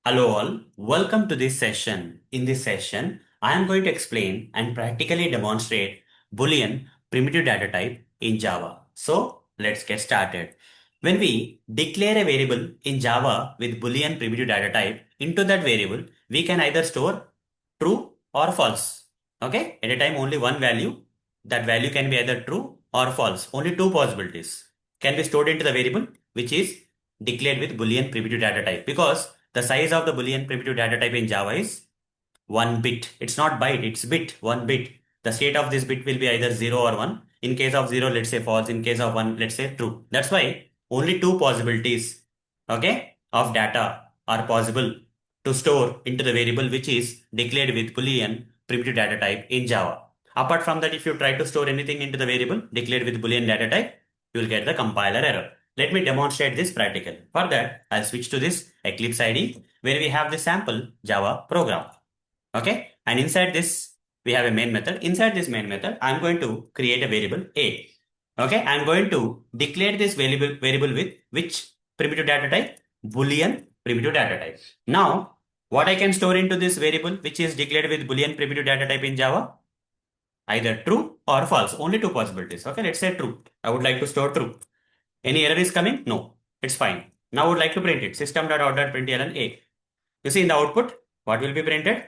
Hello all, welcome to this session. In this session, I am going to explain and practically demonstrate Boolean primitive data type in Java. So let's get started. When we declare a variable in Java with Boolean primitive data type, into that variable, we can either store true or false. Okay, at a time only one value. That value can be either true or false. Only two possibilities can be stored into the variable which is declared with Boolean primitive data type, because the size of the Boolean primitive data type in Java is 1 bit. It's not byte, it's bit, 1 bit. The state of this bit will be either 0 or 1. In case of 0, let's say false. In case of 1, let's say true. That's why only two possibilities, okay, of data are possible to store into the variable which is declared with Boolean primitive data type in Java. Apart from that, if you try to store anything into the variable declared with Boolean data type, you will get the compiler error. Let me demonstrate this practically. For that, I'll switch to this Eclipse IDE where we have the sample Java program. Okay, and inside this we have a main method. Inside this main method, I'm going to create a variable a. Okay, I'm going to declare this variable with which primitive data type? Boolean primitive data type. Now, what I can store into this variable which is declared with Boolean primitive data type in Java? Either true or false. Only two possibilities. Okay, let's say true. I would like to store true. Any error is coming? No, it's fine. Now I would like to print it. System.out.println a. You see in the output, what will be printed?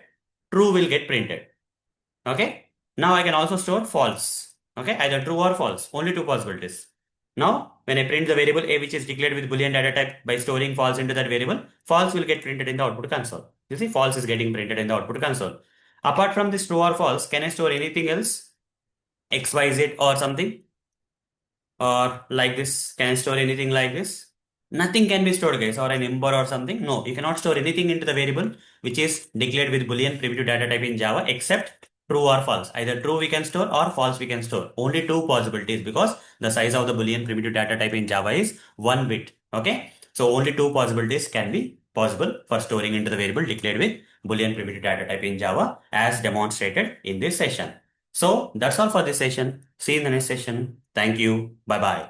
True will get printed. Okay. Now I can also store false. Okay. Either true or false. Only two possibilities. Now, when I print the variable a which is declared with Boolean data type by storing false into that variable, false will get printed in the output console. You see, false is getting printed in the output console. Apart from this true or false, can I store anything else? X, Y, Z or something? Or like this, can I store anything like this? Nothing can be stored, guys, or a number or something. No, you cannot store anything into the variable which is declared with Boolean primitive data type in Java except true or false. Either true we can store or false we can store. Only two possibilities, because the size of the Boolean primitive data type in Java is 1 bit. Okay, so only two possibilities can be possible for storing into the variable declared with Boolean primitive data type in Java as demonstrated in this session. So that's all for this session. See you in the next session. Thank you. Bye bye.